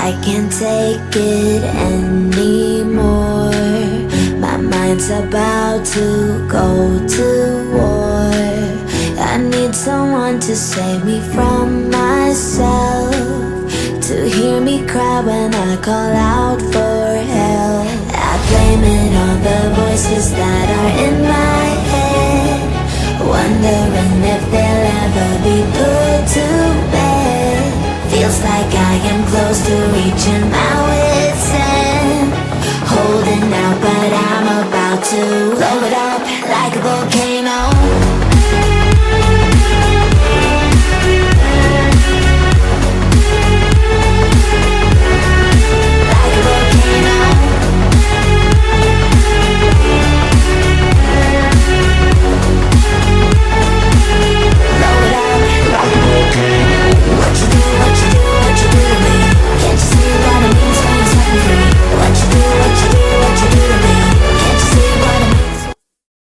I can't take it anymore. My mind's about to go to war. I need someone to save me from myself, to hear me cry when I call out for help. I blame it on the voices that are in my head, wondering if they'll ever be put to bed. Feels like I am close to reaching my wit's end, holding out but I'm about to blow it up like a volcano.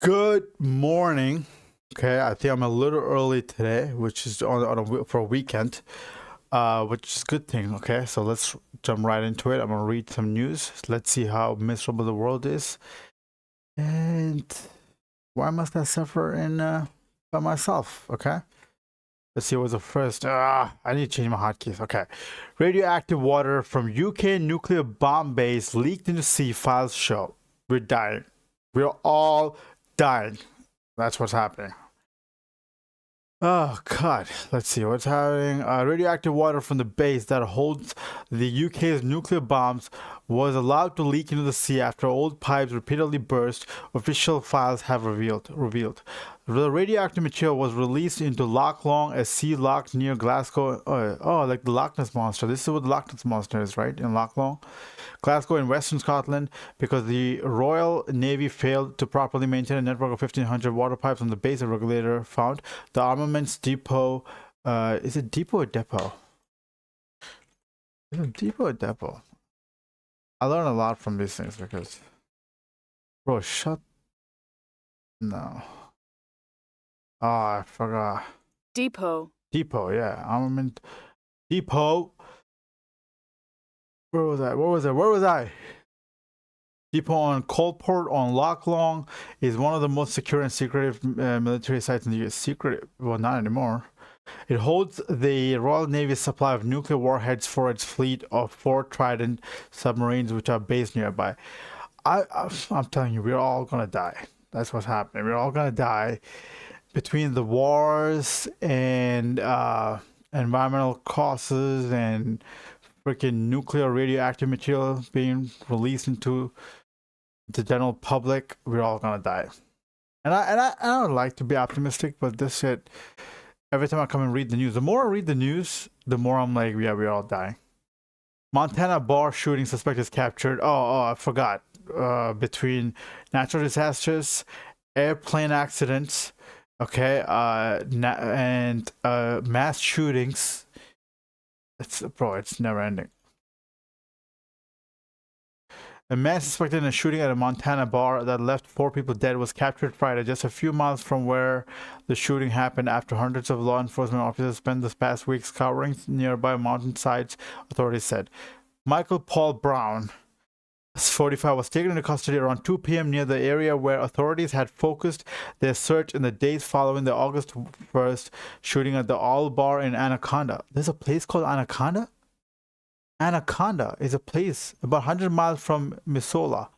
Good morning. Okay, I think I'm a little early today, which is for a weekend, which is a good thing. Okay, so let's jump right into it. I'm gonna read some news. Let's see how miserable the world is, and why must I suffer by myself? Okay, let's see what's the first. I need to change my hotkeys. Okay, radioactive water from UK nuclear bomb base leaked into sea. Files show we're dying. We're all dying. That's what's happening. Oh god, let's see what's happening. Radioactive water from the base that holds the UK's nuclear bombs was allowed to leak into the sea after old pipes repeatedly burst, official files have revealed. The radioactive material was released into Loch Long, a sea loch near Glasgow. Like the Loch Ness Monster. This is what the Loch Ness Monster is, right? In Loch Long, Glasgow in Western Scotland, because the Royal Navy failed to properly maintain a network of 1,500 water pipes on the base. A regulator found the armaments depot. Is it depot or depot? Is it depot or depot? I learned a lot from these things because, bro, no. Oh, I forgot. Depot, Yeah. Armament depot. Where was I? Depot on Coalport on Loch Long is one of the most secure and secretive military sites in the US. Secret? Well, not anymore. It holds the Royal Navy's supply of nuclear warheads for its fleet of 4 Trident submarines, which are based nearby. I'm telling you, we're all gonna die. That's what's happening. We're all gonna die between the wars and environmental causes and freaking nuclear radioactive material being released into the general public. We're all gonna die. And I don't like to be optimistic, but this shit, every time I come and read the news, the more I read the news, the more I'm like, yeah, we're all dying. Montana bar shooting suspect is captured. I forgot. Between natural disasters, airplane accidents, okay, and mass shootings. It's never ending. A man suspected in a shooting at a Montana bar that left 4 people dead was captured Friday, just a few miles from where the shooting happened, after hundreds of law enforcement officers spent this past week scouring nearby mountainsides, authorities said. Michael Paul Brown, 45, was taken into custody around 2 p.m. near the area where authorities had focused their search in the days following the August 1st shooting at the All Bar in Anaconda. There's a place called Anaconda? Anaconda is a place about 100 miles from Missoula.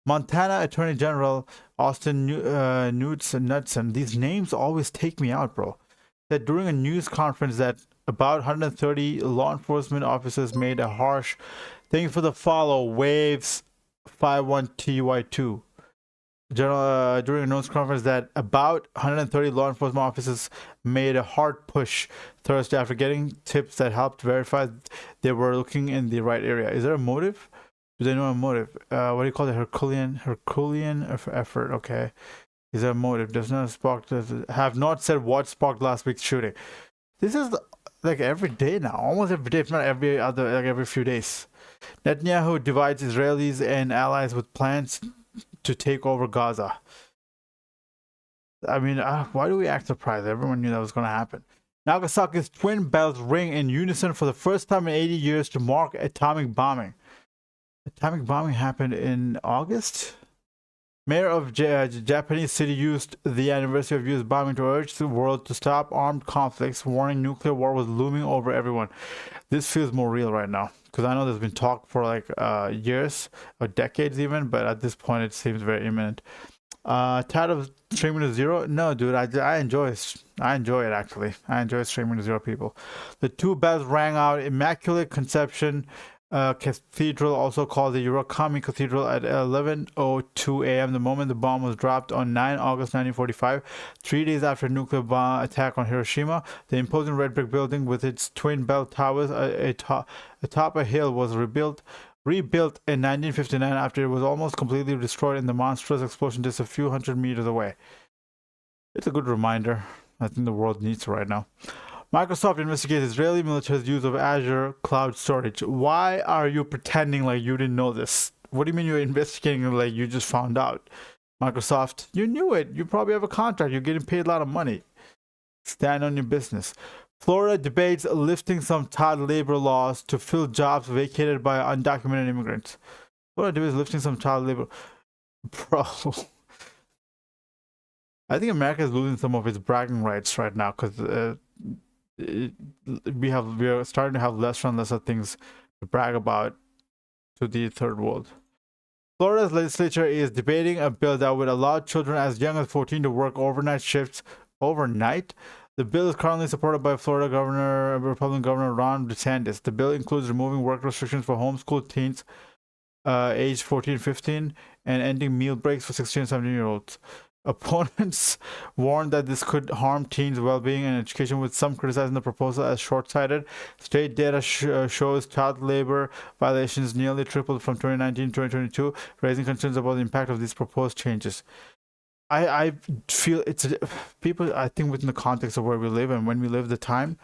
Montana Attorney General Austin Knudsen, these names always take me out, bro, said during a news conference that about 130 law enforcement officers made a harsh thank you for the follow, Waves 51TY2. During a news conference that about 130 law enforcement officers made a hard push Thursday after getting tips that helped verify they were looking in the right area. Is there a motive? Do they know a motive? What do you call it? Herculean effort. Okay. Is there a motive? Have not said what sparked last week's shooting. This is like every day now, almost every day, if not every few days. Netanyahu divides Israelis and allies with plans to take over Gaza. I mean, why do we act surprised? Everyone knew that was going to happen. Nagasaki's twin bells ring in unison for the first time in 80 years to mark atomic bombing. Atomic bombing happened in August? Mayor of Japanese city used the anniversary of U.S. bombing to urge the world to stop armed conflicts, warning nuclear war was looming over everyone. This feels more real right now because I know there's been talk for like years or decades even, but at this point it seems very imminent. Tired of streaming to zero? No, dude. I enjoy it. I enjoy it actually. I enjoy streaming to zero, people. The two bells rang out. Immaculate Conception Cathedral, also called the Urakami Cathedral, at 11:02 a.m. the moment the bomb was dropped on 9 August 1945, 3 days after a nuclear bomb attack on Hiroshima. The imposing red brick building with its twin bell towers atop a hill was rebuilt in 1959 after it was almost completely destroyed in the monstrous explosion just a few hundred meters away. It's a good reminder. I think the world needs it right now. Microsoft investigates Israeli military's use of Azure cloud storage. Why are you pretending like you didn't know this? What do you mean you're investigating like you just found out? Microsoft, you knew it. You probably have a contract. You're getting paid a lot of money. Stand on your business. Florida debates lifting some child labor laws to fill jobs vacated by undocumented immigrants. Florida debates lifting some child labor. Bro. I think America is losing some of its bragging rights right now because we are starting to have less and less of things to brag about to the third world. Florida's legislature is debating a bill that would allow children as young as 14 to work overnight shifts overnight. The bill is currently supported by Florida Republican Governor Ron DeSantis. The bill includes removing work restrictions for homeschooled teens aged 14-15 and ending meal breaks for 16 and 17-year-olds. Opponents warned that this could harm teens' well-being and education, with some criticizing the proposal as short-sighted. State data shows child labor violations nearly tripled from 2019 to 2022, raising concerns about the impact of these proposed changes. I feel people, I think within the context of where we live and when we live the time,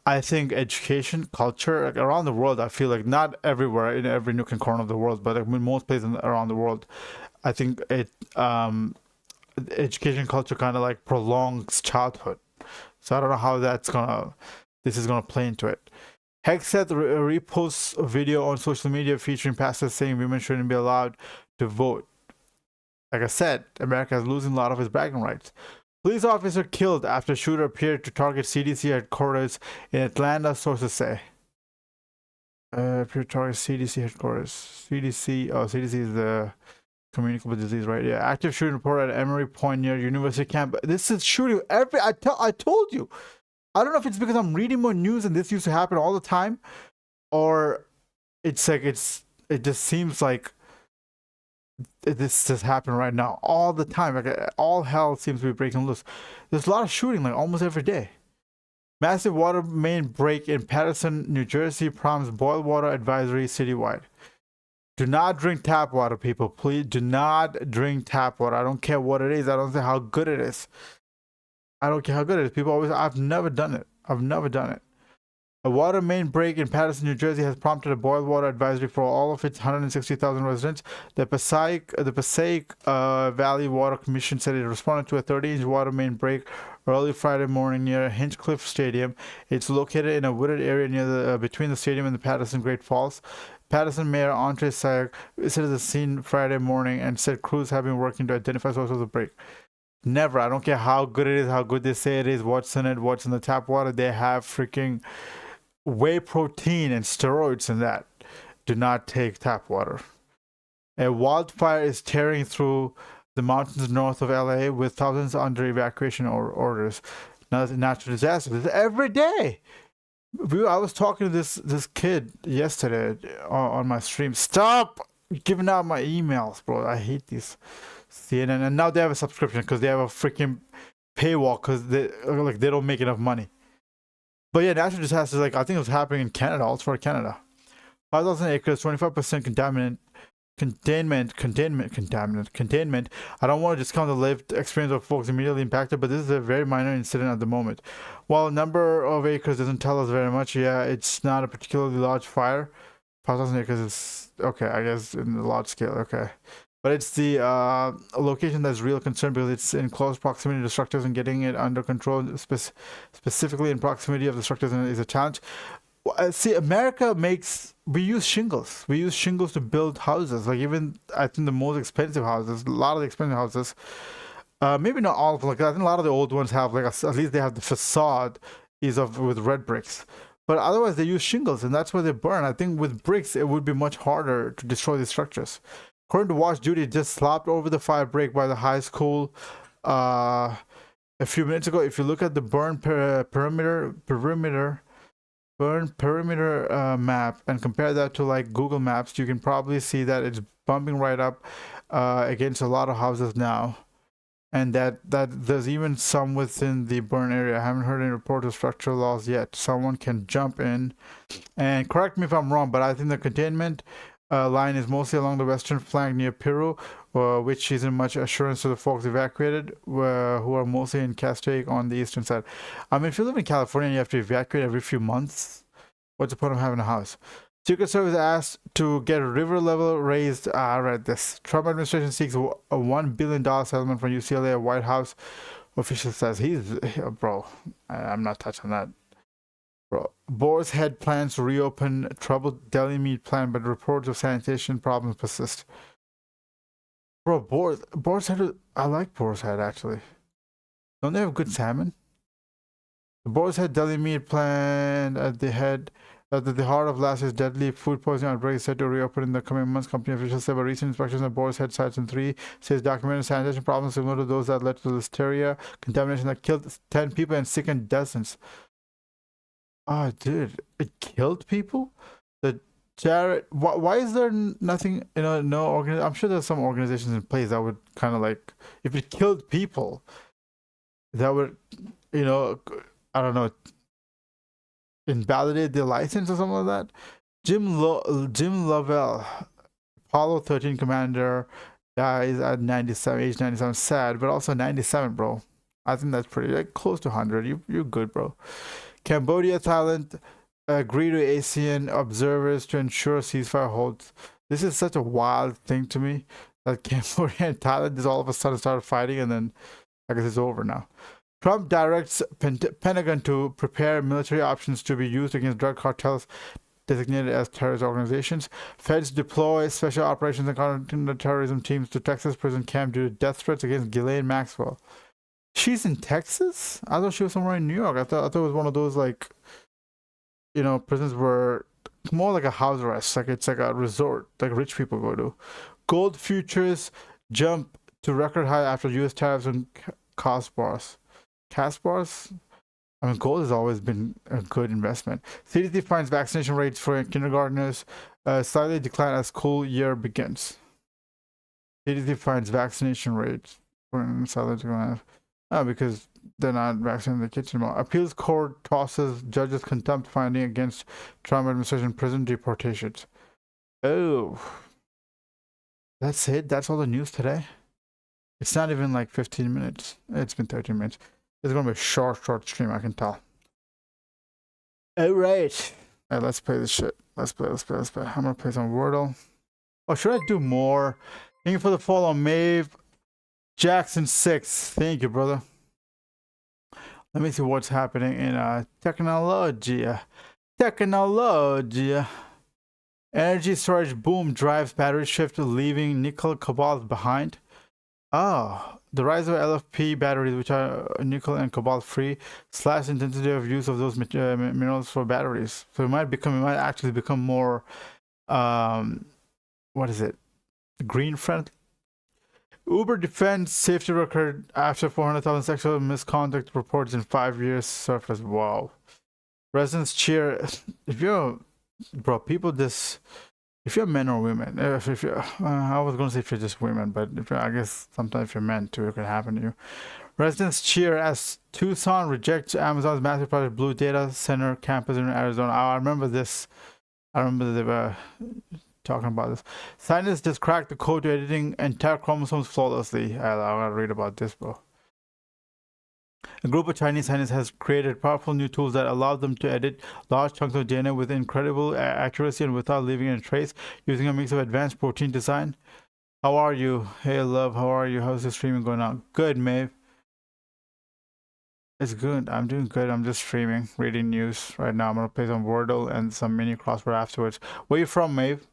I think education, culture, like around the world, I feel like not everywhere in every nook and corner of the world, but like in most places around the world, I think education culture kind of like prolongs childhood. So I don't know how this is gonna play into it. Hexeth reposts a video on social media featuring pastors saying women shouldn't be allowed to vote. Like I said, America is losing a lot of its bragging rights. Police officer killed after shooter appeared to target CDC headquarters in Atlanta, sources say. Appeared to target CDC headquarters. CDC is the communicable disease, right? Yeah. Active shooting report at Emory Point near University camp. This is shooting I told you. I don't know if it's because I'm reading more news and this used to happen all the time, or it's like it just seems like this just happened right now all the time. Like all hell seems to be breaking loose. There's a lot of shooting like almost every day. Massive water main break in Patterson, New Jersey prompts boil water advisory citywide. Do not drink tap water, people. Please do not drink tap water. I don't care what it is. I don't care how good it is. I don't care how good it is. People always, I've never done it. A water main break in Patterson, New Jersey has prompted a boil water advisory for all of its 160,000 residents. The Passaic Valley Water Commission said it responded to a 30-inch water main break early Friday morning near Hinchcliffe Stadium. It's located in a wooded area near between the stadium and the Patterson Great Falls. Patterson Mayor Andre Sayek visited the scene Friday morning and said crews have been working to identify sources of the break. Never. I don't care how good it is, how good they say it is, what's in it, what's in the tap water. They have freaking whey protein and steroids in that. Do not take tap water. A wildfire is tearing through the mountains north of LA with thousands under evacuation orders. Natural disasters every day. I was talking to this kid yesterday on my stream. Stop giving out my emails, bro. I hate these CNN, and now they have a subscription because they have a freaking paywall because they don't make enough money. But yeah, natural disasters, like I think it was happening in Canada, all throughout Canada. 5,000 acres, 25% containment. I don't want to discount the lived experience of folks immediately impacted, but this is a very minor incident at the moment. While the number of acres doesn't tell us very much, yeah, it's not a particularly large fire. 5,000 acres is okay, I guess, in the large scale, okay. But it's the location that's real concern because it's in close proximity to structures, and getting it under control, specifically in proximity of the structures, is a challenge. See, America we use shingles. We use shingles to build houses. Like, even I think the most expensive houses, a lot of the expensive houses, maybe not all of them. Like, I think a lot of the old ones have at least they have the facade is with red bricks. But otherwise, they use shingles, and that's where they burn. I think with bricks, it would be much harder to destroy these structures. According to Watch Duty, it just slapped over the fire break by the high school a few minutes ago. If you look at the perimeter map and compare that to like Google Maps, you can probably see that it's bumping right up against a lot of houses now, and that there's even some within the burn area. I haven't heard any report of structural loss yet. Someone can jump in and correct me if I'm wrong, but I think the containment line is mostly along the western flank near Peru, which isn't much assurance to the folks evacuated, who are mostly in Castaic on the eastern side. I mean, if you live in California and you have to evacuate every few months, what's the point of having a house? Secret Service asked to get river level raised. I read this. Trump administration seeks a $1 billion settlement from UCLA. A White House official says bro, I'm not touching that. Bro, Boar's Head plans to reopen troubled deli meat plant, but reports of sanitation problems persist. Bro, Boar's Head, I like Boar's Head actually. Don't they have good salmon? The Boar's Head deli meat plant at the heart of last year's deadly food poisoning outbreak is set to reopen in the coming months. Company officials say recent inspections of Boar's Head sites in 3 states documented sanitation problems similar to those that led to listeria contamination that killed 10 people and sickened dozens. Oh, dude, it killed people? The Jared, why is there nothing, no organization? I'm sure there's some organizations in place that would kind of like, if it killed people, that would, I don't know, invalidate their license or something like that. Jim Lovell, Apollo 13 commander, dies at 97, age 97. Sad, but also 97, bro. I think that's pretty, like, close to 100. You're good, bro. Cambodia, Thailand agree to ASEAN observers to ensure ceasefire holds. This is such a wild thing to me that Cambodia and Thailand just all of a sudden started fighting, and then I guess it's over now. Trump directs Pentagon to prepare military options to be used against drug cartels designated as terrorist organizations. Feds deploy special operations and counter-terrorism teams to Texas prison camp due to death threats against Ghislaine Maxwell. She's in Texas? I thought she was somewhere in New York. I thought it was one of those, like, prisons where more like a house arrest. Like, it's like a resort, like rich people go to. Gold futures jump to record high after U.S. tariffs on Casbars. Casbars? I mean, gold has always been a good investment. CDC finds vaccination rates for kindergartners slightly decline as school year begins. CDC finds vaccination rates for slightly decline. Because they're not vaccinating the kids anymore. Appeals court tosses judge's contempt finding against Trump administration prison deportations. Oh. That's it? That's all the news today? It's not even like 15 minutes. It's been 13 minutes. It's going to be a short stream, I can tell. Alright. Let's play this shit. Let's play. I'm going to play some Wordle. Oh, should I do more? Thank you for the follow, Maeve. Jackson 6. Thank you, brother. Let me see what's happening in technology. Energy storage boom drives battery shift, leaving nickel cobalt behind. Oh, the rise of LFP batteries, which are nickel and cobalt free, slash intensity of use of those minerals for batteries. So it might actually become more, what is it? Green friendly. Uber defends safety record after 400,000 sexual misconduct reports in 5 years surface. Wow. Residents cheer. If you're, bro, people just, if you're men or women, if you're, I was going to say if you're just women, but if you're, I guess sometimes if you're men too, it can happen to you. Residents cheer as Tucson rejects Amazon's massive project Blue Data Center campus in Arizona. I remember this. I remember they were talking about this. Scientists just cracked the code to editing entire chromosomes flawlessly. I gotta read about this, bro. A group of Chinese scientists has created powerful new tools that allow them to edit large chunks of DNA with incredible accuracy and without leaving a trace, using a mix of advanced protein design. How are you? Hey, love, how are you? How's the streaming going on? Good, Maeve. It's good. I'm doing good. I'm just streaming, reading news right now. I'm gonna play some Wordle and some mini crossword afterwards. Where you from, Maeve?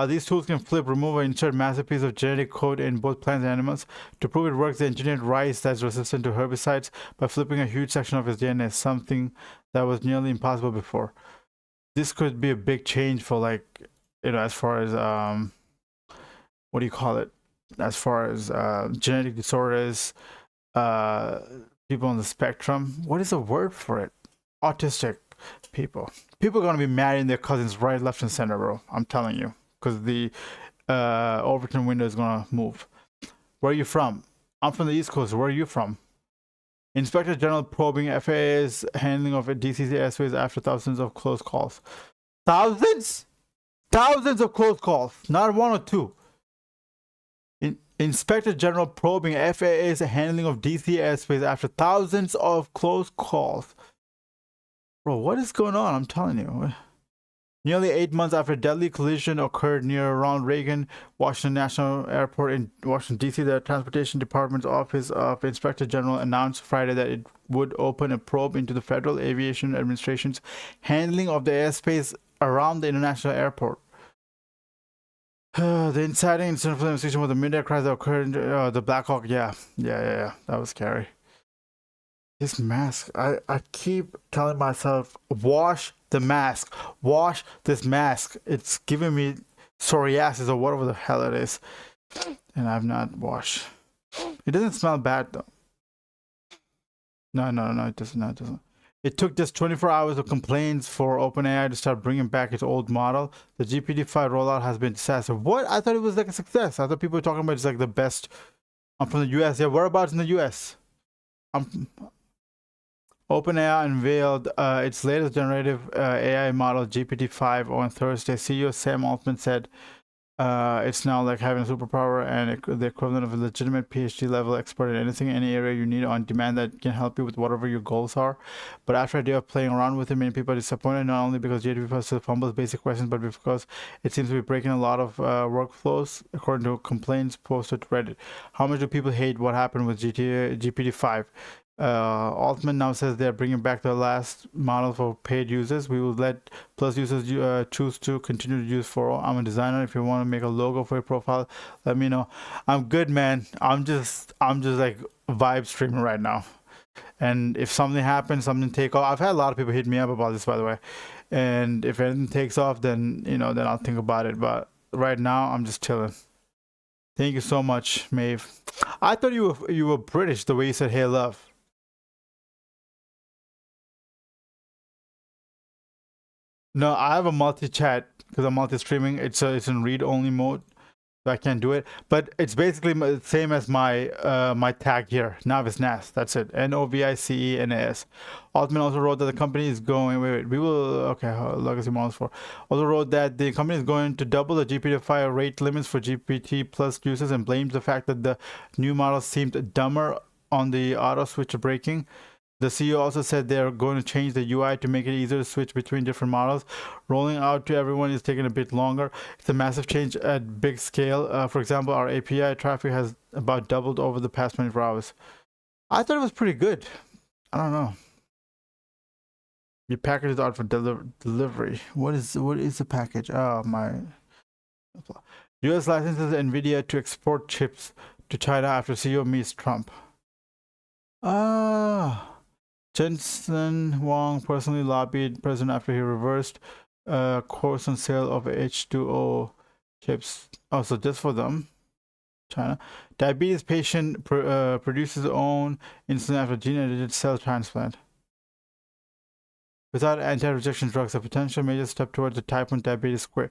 These tools can flip, remove, or insert massive pieces of genetic code in both plants and animals. To prove it works, they engineered rice that's resistant to herbicides by flipping a huge section of its DNA, something that was nearly impossible before. This could be a big change for, like, as far as what do you call it? As far as genetic disorders, uh, people on the spectrum. What is the word for it? Autistic people. People are gonna be marrying their cousins right, left, and center, bro. I'm telling you, because the Overton window is gonna move. Where are you from? I'm from the East Coast. Where are you from? Inspector General probing FAA's handling of DCC airspace after thousands of close calls. Thousands? Thousands of close calls. Not one or two. Inspector General probing FAA's handling of DC airspace after thousands of close calls. Bro, what is going on? I'm telling you. Nearly 8 months after a deadly collision occurred near Ronald Reagan Washington National Airport in Washington, D.C., the Transportation Department's Office of Inspector General announced Friday that it would open a probe into the Federal Aviation Administration's handling of the airspace around the international airport. The inciting incident for the investigation was the mid-air crash that occurred in the Black Hawk. Yeah. That was scary. This mask, I keep telling myself, wash the mask. Wash this mask. It's giving me psoriasis or whatever the hell it is. And I've not washed. It doesn't smell bad though. No, it doesn't. It took just 24 hours of complaints for OpenAI to start bringing back its old model. The GPT-5 rollout has been a disaster. What? I thought it was like a success. I thought people were talking about it's like the best. I'm from the US. Yeah, whereabouts in the US? OpenAI unveiled its latest generative AI model, GPT-5, on Thursday. CEO Sam Altman said it's now like having a superpower and the equivalent of a legitimate PhD level expert in anything, any area you need on demand that can help you with whatever your goals are. But after a day of playing around with it, many people are disappointed, not only because GPT still fumbles basic questions, but because it seems to be breaking a lot of workflows, according to complaints posted to Reddit. How much do people hate what happened with GPT-5? Altman now says they're bringing back the last model for paid users. We will let Plus users choose to continue to use for all. I'm a designer. If you want to make a logo for your profile, let me know. I'm good, man. I'm just like vibe streaming right now. And if something happens, something take off. I've had a lot of people hit me up about this, by the way. And if anything takes off, then then I'll think about it. But right now, I'm just chilling. Thank you so much, Maeve. I thought you were British the way you said "Hey, love." No, I have a multi-chat because I'm multi-streaming. It's in read-only mode, so I can't do it. But it's basically the same as my my tag here, Novice Nas. That's it. NOVICENAS. Altman also wrote that the company is going. Wait. We will. Okay. Legacy models for. Also wrote that the company is going to double the GPT-5 rate limits for GPT plus users and blames the fact that the new model seemed dumber on the auto switch braking. The CEO also said they're going to change the UI to make it easier to switch between different models. Rolling out to everyone is taking a bit longer. It's a massive change at big scale. For example, our API traffic has about doubled over the past 24 hours. I thought it was pretty good. I don't know. Your package is out for delivery. What is the package? Oh, my. US licenses NVIDIA to export chips to China after CEO meets Trump. Jensen Huang personally lobbied president after he reversed course on sale of H2O chips. Oh, so just for them, China. Diabetes patient produces own insulin after gene-edited cell transplant. Without anti-rejection drugs, a potential major step towards the type 1 diabetes square.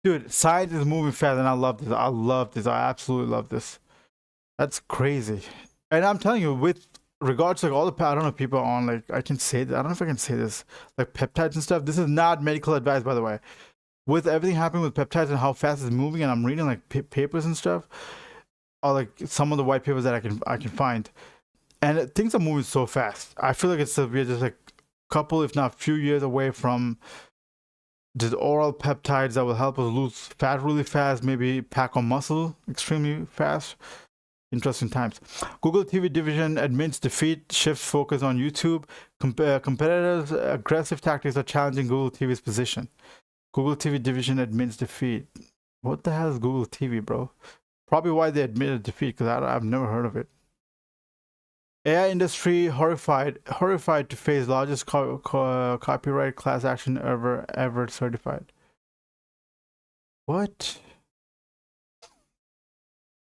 Dude, science is moving fast, and I love this. I absolutely love this. That's crazy. And I'm telling you, with regards to like all the, I don't know, people on, like, I can say that, I don't know if I can say this, like peptides and stuff. This is not medical advice, by the way. With everything happening with peptides and how fast it's moving, and I'm reading like papers and stuff, or like some of the white papers that I can find, and things are moving so fast. I feel like we're just like a couple, if not few years away from There's oral peptides that will help us lose fat really fast, maybe pack on muscle extremely fast. Interesting times. Google TV division admits defeat, shifts focus on YouTube. Competitors' aggressive tactics are challenging Google TV's position. Google TV division admits defeat. What the hell is Google TV, bro? Probably why they admitted defeat, because I've never heard of it. AI industry horrified to face largest copyright class action ever certified. What?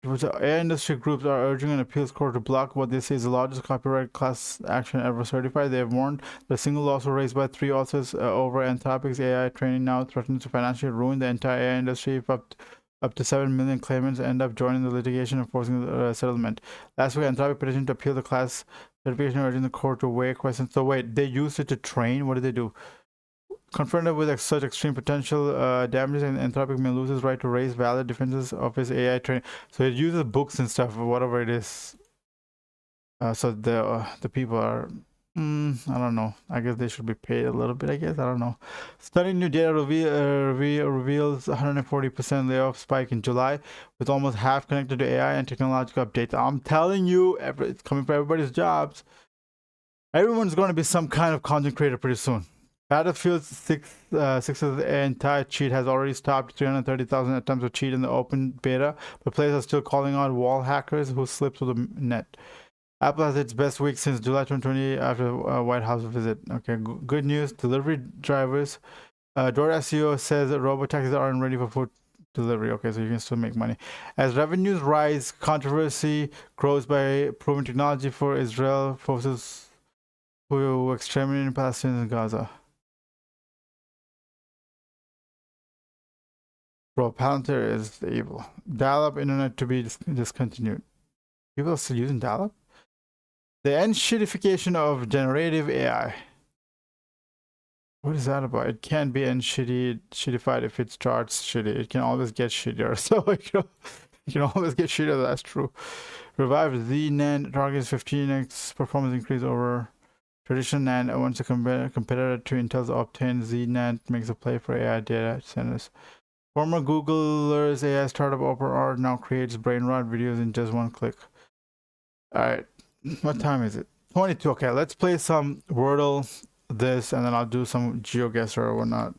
AI industry groups are urging an appeals court to block what they say is the largest copyright class action ever certified. They have warned that a single lawsuit raised by 3 authors over Anthropic's AI training now threatens to financially ruin the entire AI industry if up to 7 million claimants end up joining the litigation and forcing the settlement. Last week, Anthropic petitioned to appeal the class certification, urging the court to weigh questions. So wait, they used it to train? What did they do? Confronted with such extreme potential damages, and Anthropic may lose his right to raise valid defenses of his AI training. So it uses books and stuff, or whatever it is. So the people are, I don't know. I guess they should be paid a little bit. I guess I don't know. Stunning new data reveals 140% layoff spike in July, with almost half connected to AI and technological updates. I'm telling you, it's coming for everybody's jobs. Everyone's going to be some kind of content creator pretty soon. Battlefield 6's anti-cheat has already stopped 330,000 attempts to cheat in the open beta, but players are still calling out wall hackers who slip through the net. Apple has its best week since July 2020 after a White House visit. Okay, good news. Delivery drivers. DoorDash CEO says that robotaxis aren't ready for food delivery. Okay, so you can still make money. As revenues rise, controversy grows by proving technology for Israel forces who exterminate Palestinians in Gaza. Bro, Palantir is evil. Dial-up internet to be discontinued. People are still using dial-up? The end shittification of generative AI. What is that about? It can't be end shittified if it starts shitty. It can always get shittier. So it can always get shittier. That's true. Revived Z NAND targets 15x performance increase over traditional NAND. Once a competitor to Intel's Optane, Z NAND makes a play for AI data centers. Former Googler's AI startup OpenAI now creates brain rot videos in just one click. Alright, what time is it? 22. Okay, let's play some Wordle, this, and then I'll do some GeoGuessr or whatnot.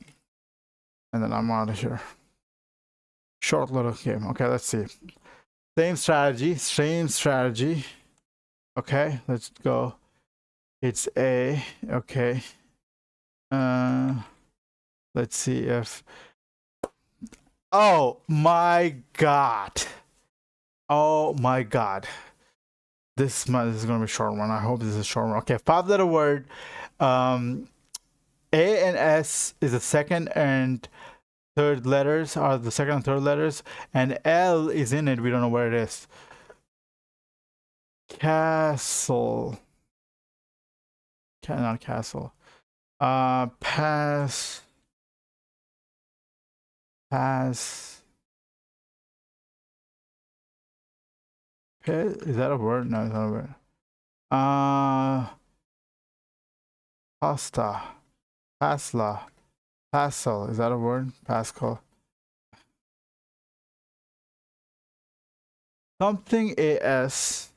And then I'm out of here. Short little game. Okay, let's see. Same strategy. Okay, let's go. It's A. Okay. Let's see if... Oh my god. Oh my god. This is going to be a short one. I hope this is a short one. Okay, 5-letter word. A and S is the second and third letters, are the second and third letters. And L is in it. We don't know where it is. Castle. Not castle. Pass. Is that a word? No, it's not a word. Pasta. Pasla. Pascal. Is that a word? Pascal. Something AS.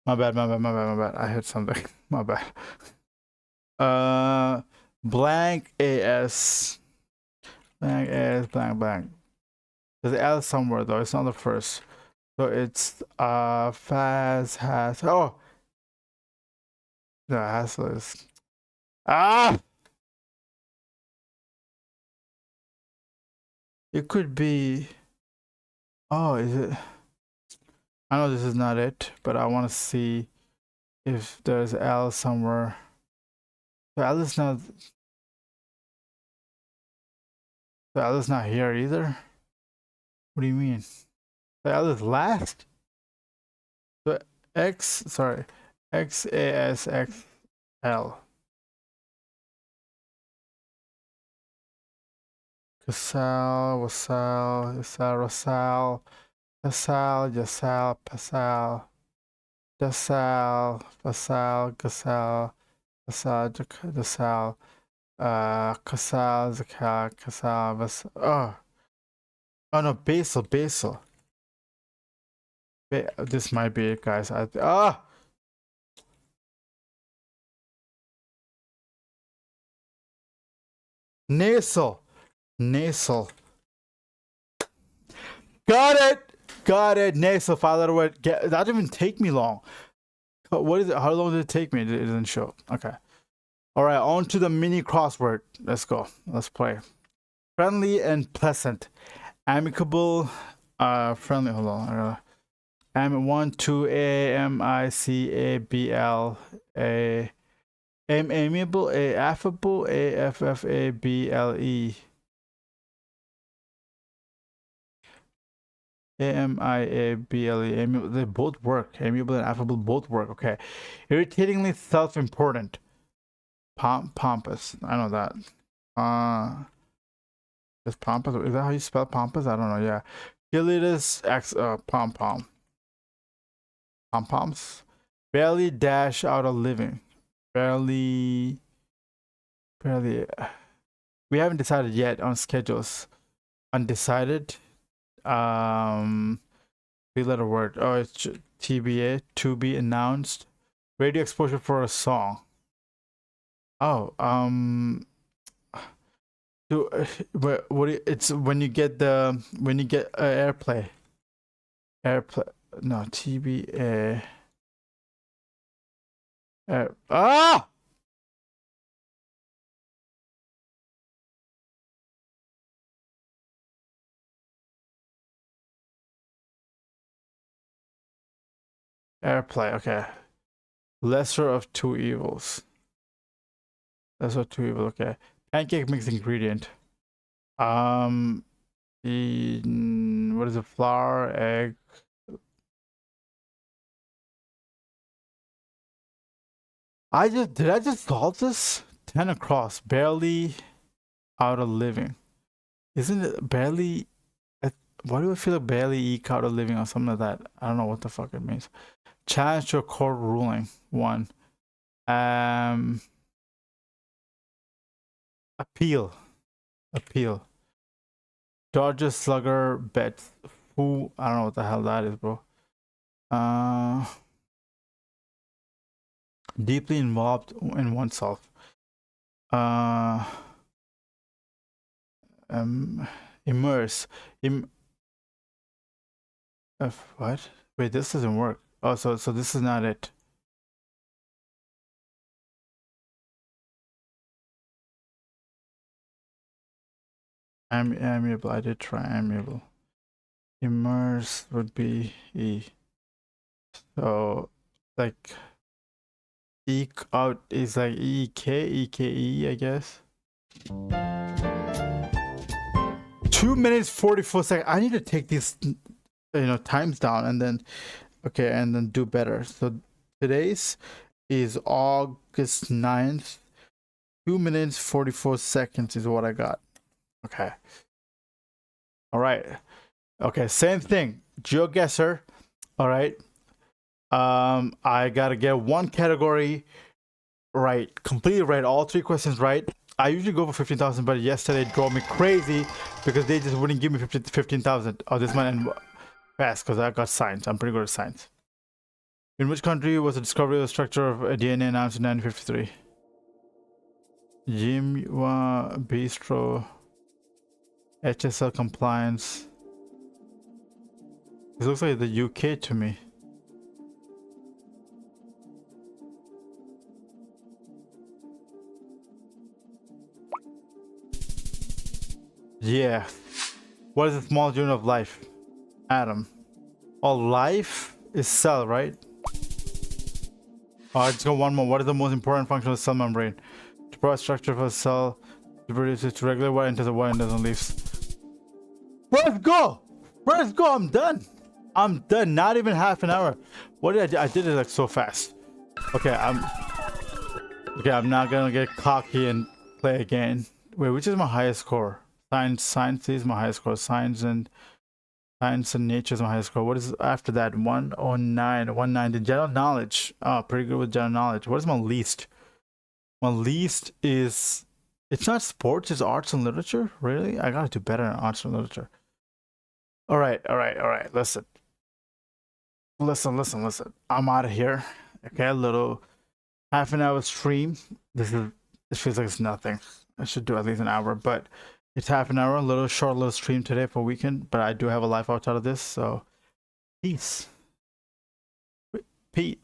My bad. I heard something. My bad. Blank AS. Blank AS, blank. There's L somewhere though. It's not the first. So it's fast has. Oh, the hassle is. It could be. Oh, is it? I know this is not it, but I want to see if there's L somewhere. The L is not. The L is not here either. What do you mean? The L is last. So X, sorry, XASXL. Casal, Wasal, Yasal, Rasal, Jasal, Pasal, Dasal, Basal, Gasal, Basal, Dasal, Casal, Zakal, Casal, Basal. Oh no, Basil, Basil. This might be it, guys. Nasal, nasal. Got it, got it. Nasal. 5-letter word. That didn't even take me long. What is it? How long did it take me? It didn't show. Okay. All right, on to the mini crossword. Let's go. Let's play. Friendly and pleasant. Amicable. Friendly. Hold on. Amiable. Amiable. Affable. Affable. Amiable. They both work. Amiable and affable both work. Okay. Irritatingly self-important. Pompous. I know that. Is pompous? Is that how you spell pompous? I don't know. Yeah. Gilitus pom-pom. Pom-poms. Barely dash out of living. Barely. We haven't decided yet on schedules. Undecided. 3-letter word. Oh, it's TBA. To be announced. Radio exposure for a song. Oh, it's when you get airplay. No, TBA. Airplay. Okay. Lesser of two evils. Lesser of two evils. Okay. Pancake mixed ingredient. What is it? Flour, egg. Did I just solve this? 10 across. Barely out of living. Isn't it barely? Why do I feel like barely eke out of living or something like that? I don't know what the fuck it means. Challenge to a court ruling. 1. Appeal. Dodger slugger bet. Who? I don't know what the hell that is, bro. Deeply involved in oneself. Immerse. What? Wait, this doesn't work. Oh, so this is not it. Amiable. I did try amiable. Immerse would be E. So, like, eke out is like EKE, I guess. 2 minutes 44 seconds. I need to take these, times down and then, and then do better. So today's is August 9th. 2 minutes 44 seconds is what I got. Okay. All right. Okay. Same thing. GeoGuessr. All right. I gotta get one category right, completely right, all 3 questions right. I usually go for 15,000, but yesterday it drove me crazy because they just wouldn't give me 15,000. Oh, this might end fast because I got science. I'm pretty good at science. In which country was the discovery of the structure of DNA announced in 1953? Jimwa Bistro. HSL compliance. This looks like the UK to me. Yeah. What is the smallest unit of life? Atom. Oh, life is cell, right? Oh, I just got one more. What is the most important function of the cell membrane? To provide structure for a cell, to produce it to regulate what enters the what enters and leaves. Let's go! Let's go! I'm done! I'm done. Not even half an hour. What did I do? I did it like so fast. Okay, I'm not gonna get cocky and play again. Wait, which is my highest score? Science is my highest score. Science and Science and nature is my highest score. What is after that? 109. 190. General knowledge. Oh, pretty good with general knowledge. What is my least? My least is, it's not sports, it's arts and literature. Really? I gotta do better in arts and literature. All right, all right, all right. Listen. Listen. I'm out of here. Okay, a little half an hour stream. This feels like it's nothing. I should do at least an hour, but it's half an hour, a little short little stream today for weekend, but I do have a life outside of this, so peace. Peace.